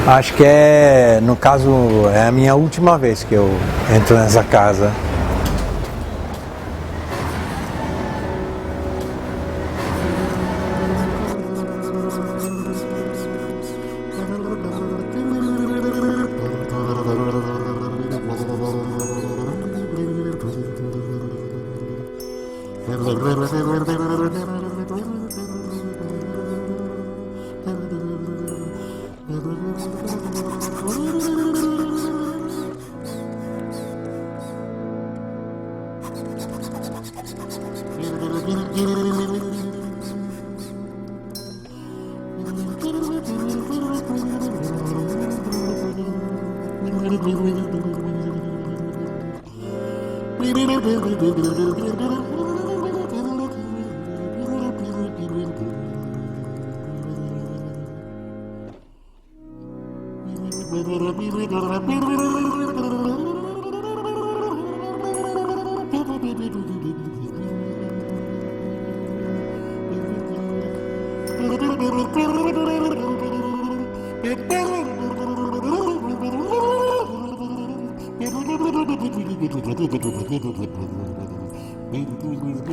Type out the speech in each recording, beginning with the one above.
Acho que no caso, é a minha última vez que eu entro nessa casa.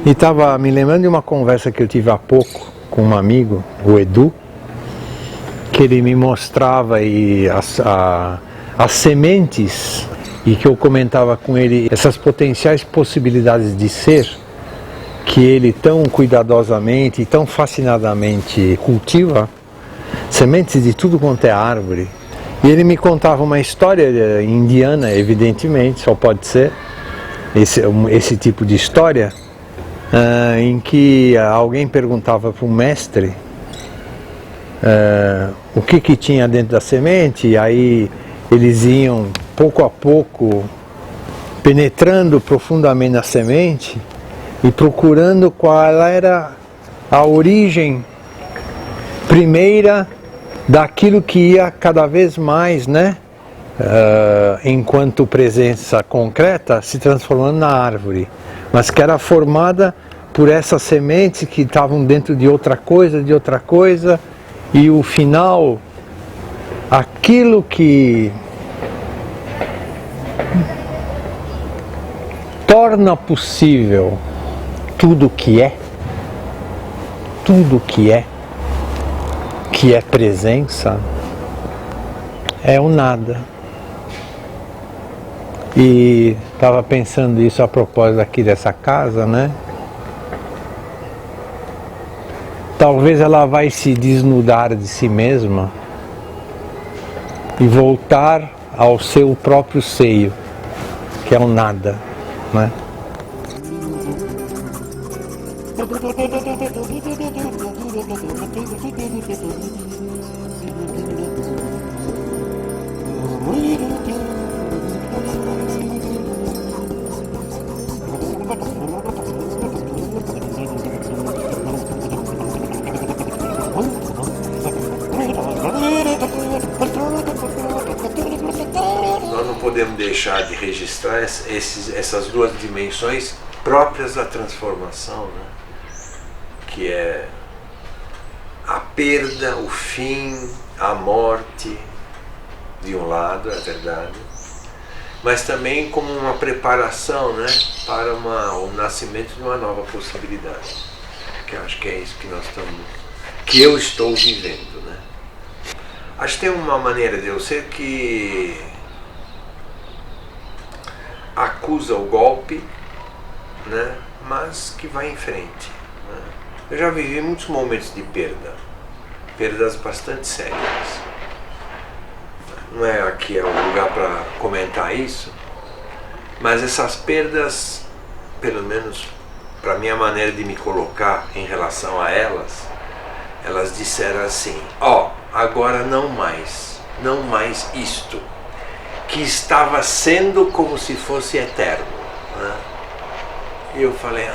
E estava me lembrando de uma conversa que eu tive há pouco com um amigo, o Edu, que ele me mostrava as sementes e que eu comentava com ele essas potenciais possibilidades de ser que ele tão cuidadosamente e tão fascinadamente cultiva, sementes de tudo quanto é árvore. E ele me contava uma história indiana, evidentemente, só pode ser esse tipo de história, em que alguém perguntava para o mestre o que tinha dentro da semente, e aí eles iam pouco a pouco penetrando profundamente na semente e procurando qual era a origem primeira daquilo que ia cada vez mais, enquanto presença concreta, se transformando na árvore, mas que era formada por essas sementes que estavam dentro de outra coisa, e o final, aquilo que torna possível tudo que é presença, é o nada. E estava pensando isso a propósito aqui dessa casa, Talvez ela vai se desnudar de si mesma e voltar ao seu próprio seio, que é o nada, Nós não podemos deixar de registrar essas duas dimensões próprias da transformação, que é a perda, o fim, a morte, de um lado, é verdade, mas também como uma preparação, para o nascimento de uma nova possibilidade, que eu acho que é isso que eu estou vivendo, Acho que tem uma maneira de eu ser que acusa o golpe, mas que vai em frente. Eu já vivi muitos momentos de perdas bastante sérias. Não é aqui o lugar para comentar isso, mas essas perdas, pelo menos para minha maneira de me colocar em relação a elas disseram assim: agora não mais isto, que estava sendo como se fosse eterno. E eu falei,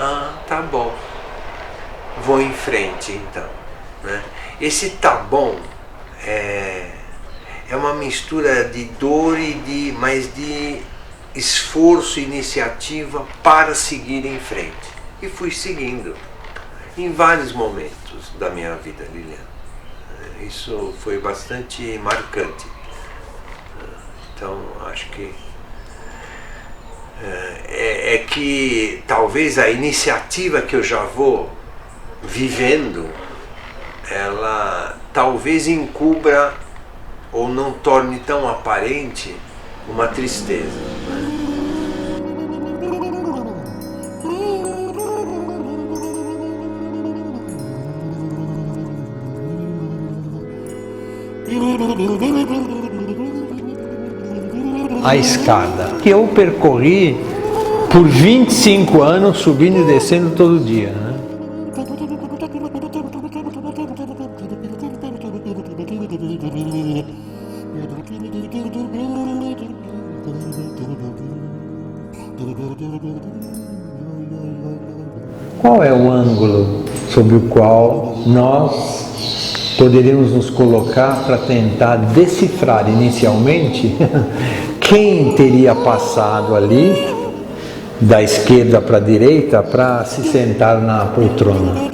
tá bom, vou em frente então. Esse tá bom é uma mistura de dor mas de esforço e iniciativa para seguir em frente. E fui seguindo em vários momentos da minha vida, Lilian. Isso foi bastante marcante. Então acho que é que talvez a iniciativa que eu já vou vivendo, ela talvez encubra ou não torne tão aparente uma tristeza. A escada que eu percorri por 25 anos, subindo e descendo todo dia, né? Qual é o ângulo sobre o qual nós poderíamos nos colocar para tentar decifrar inicialmente quem teria passado ali da esquerda para a direita para se sentar na poltrona?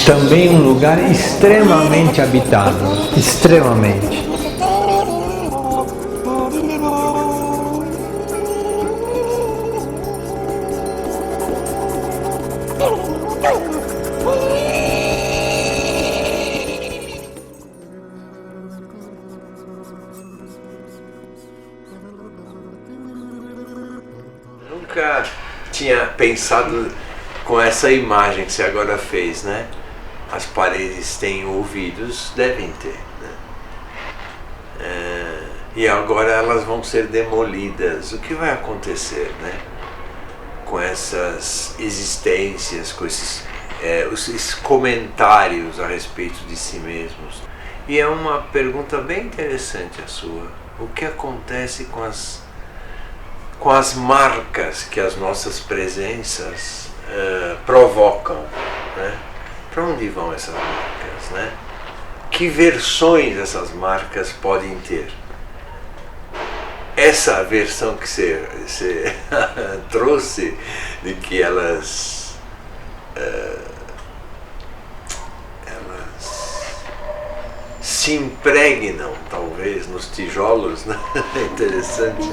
Também um lugar extremamente habitado, extremamente. Nunca tinha pensado com essa imagem que você agora fez, né? As paredes têm ouvidos, devem ter, né? E agora elas vão ser demolidas. O que vai acontecer, né? Com essas existências, com esses comentários a respeito de si mesmos? E é uma pergunta bem interessante a sua. O que acontece com as marcas que as nossas presenças provocam, né? Para onde vão essas marcas, né? Que versões essas marcas podem ter? Essa versão que você trouxe, de que elas se impregnam, talvez, nos tijolos, né? É interessante.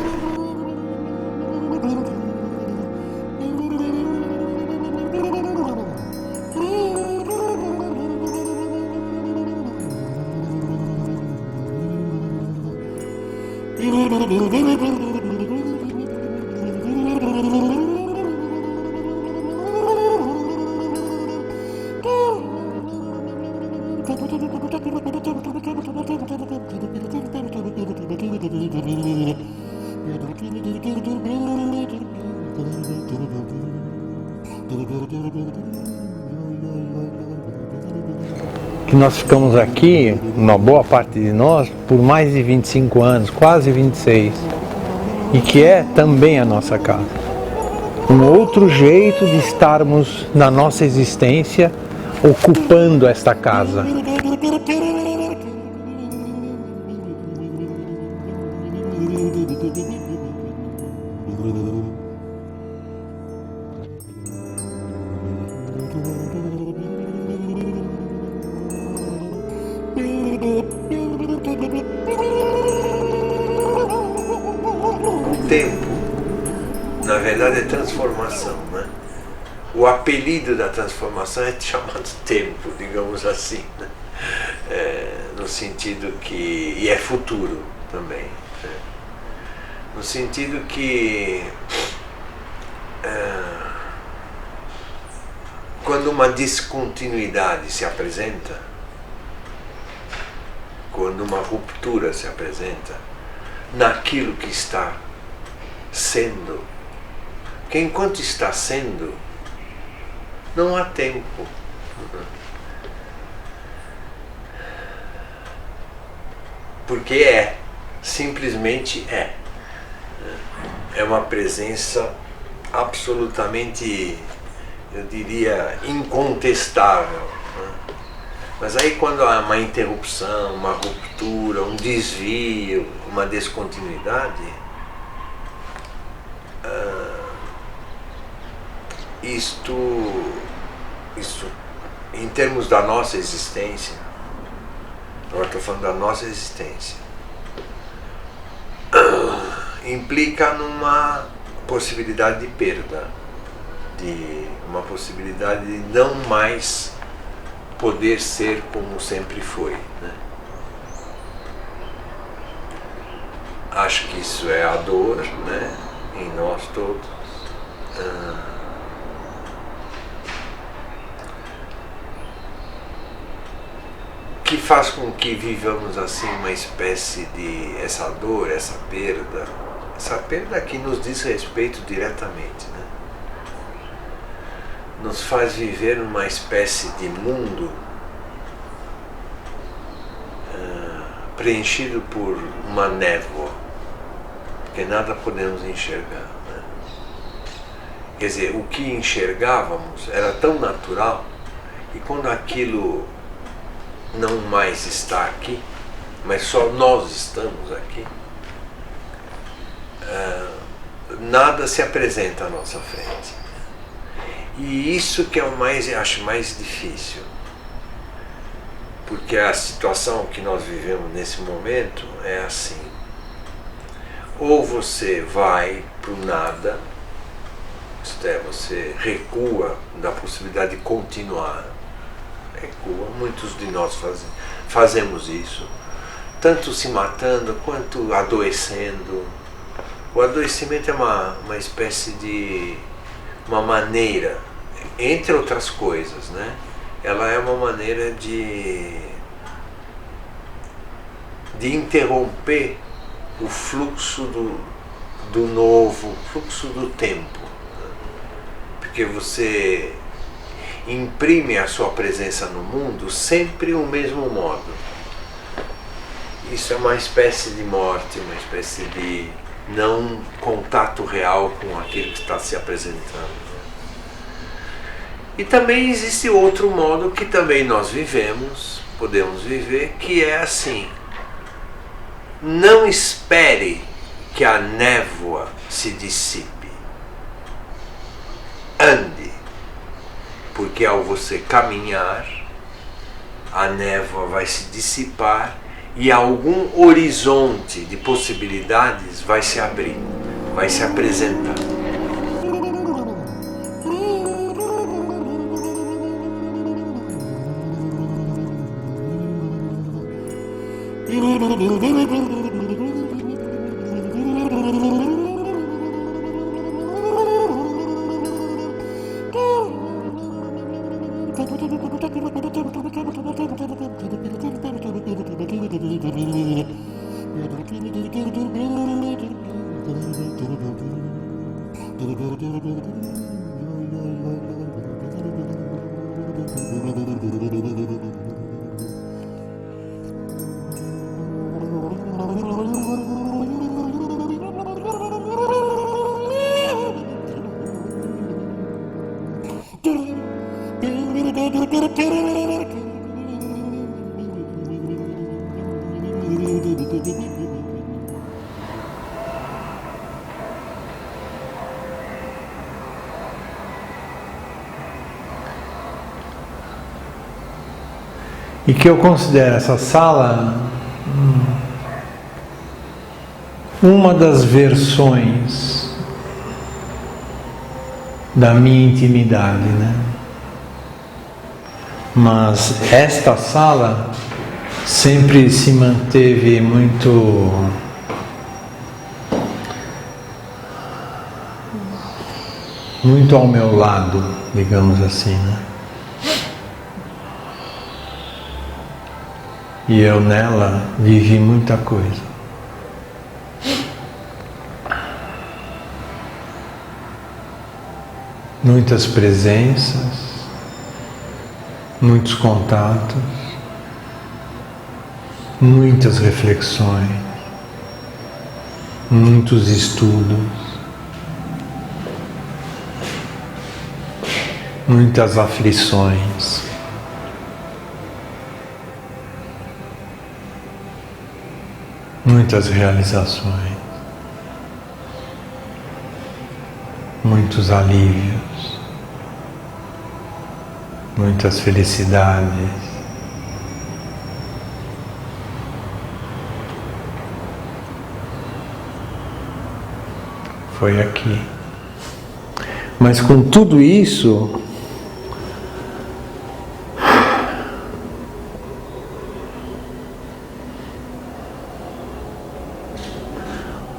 Que nós ficamos aqui, uma boa parte de nós, por mais de 25 anos, quase 26, e que é também a nossa casa. Um outro jeito de estarmos na nossa existência, ocupando esta casa. Tempo, na verdade, é transformação, né? O apelido da transformação é chamado tempo, digamos assim, né? No sentido que... e é futuro também, né? No sentido que quando uma descontinuidade se apresenta, quando uma ruptura se apresenta naquilo que está sendo, que enquanto está sendo, não há tempo. Porque simplesmente é. É uma presença absolutamente, eu diria, incontestável. Mas aí quando há uma interrupção, uma ruptura, um desvio, uma descontinuidade, isto em termos da nossa existência, agora estou falando da nossa existência, implica numa possibilidade de perda, de uma possibilidade de não mais poder ser como sempre foi, né? Acho que isso é a dor, né, em nós todos. Que faz com que vivamos assim uma espécie de essa dor, essa perda que nos diz respeito diretamente, né? Nos faz viver numa espécie de mundo preenchido por uma névoa, porque nada podemos enxergar, né? Quer dizer, o que enxergávamos era tão natural, e quando aquilo não mais está aqui, mas só nós estamos aqui, nada se apresenta à nossa frente. E isso que é o acho mais difícil, porque a situação que nós vivemos nesse momento é assim: ou você vai para o nada, isto é, você recua da possibilidade de continuar, muitos de nós fazemos isso, tanto se matando quanto adoecendo. O adoecimento é uma espécie de uma maneira, entre outras coisas, né? Ela é uma maneira de interromper o fluxo do novo, o fluxo do tempo, né? Porque você imprime a sua presença no mundo sempre o mesmo modo. Isso é uma espécie de morte, uma espécie de não contato real com aquilo que está se apresentando. E também existe outro modo que também nós podemos viver, que é assim: não espere que a névoa se dissipe. Ande, porque ao você caminhar, a névoa vai se dissipar e algum horizonte de possibilidades vai se abrir, vai se apresentar. E que eu considero essa sala uma das versões da minha intimidade, né? Mas esta sala sempre se manteve muito ao meu lado, digamos assim, né? E eu nela vivi muita coisa. Muitas presenças, muitos contatos, muitas reflexões, muitos estudos, muitas aflições, muitas realizações, muitos alívios, muitas felicidades. Foi aqui. Mas com tudo isso,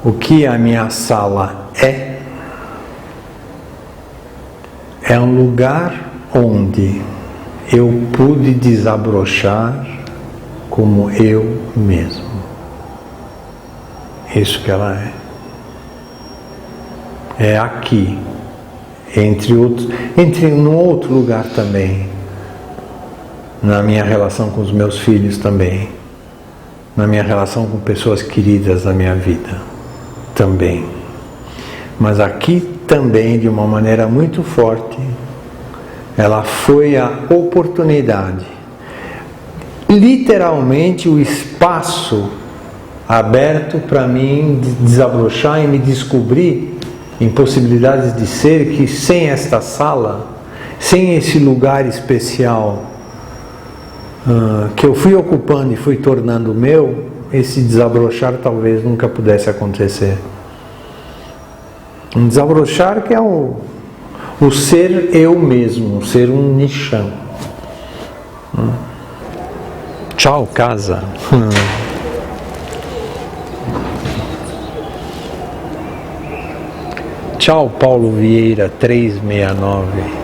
o que a minha sala é um lugar onde eu pude desabrochar como eu mesmo. Isso que ela é. É aqui, entre num outro lugar também, na minha relação com os meus filhos também, na minha relação com pessoas queridas da minha vida também. Mas aqui também, de uma maneira muito forte, ela foi a oportunidade, literalmente o espaço aberto para mim desabrochar e me descobrir em possibilidades de ser que sem esta sala, sem esse lugar especial que eu fui ocupando e fui tornando meu, esse desabrochar talvez nunca pudesse acontecer. Um desabrochar que é o ser eu mesmo, ser um nichão. Tchau, casa. Tchau, Paulo Vieira 369.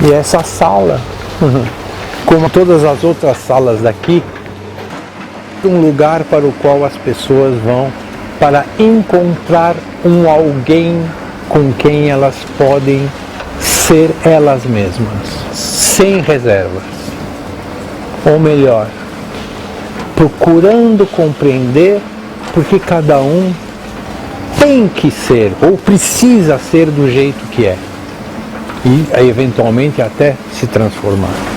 E essa sala, como todas as outras salas daqui, é um lugar para o qual as pessoas vão para encontrar um alguém com quem elas podem ser elas mesmas, sem reservas. Ou melhor, procurando compreender porque cada um tem que ser ou precisa ser do jeito que é. E eventualmente até se transformar.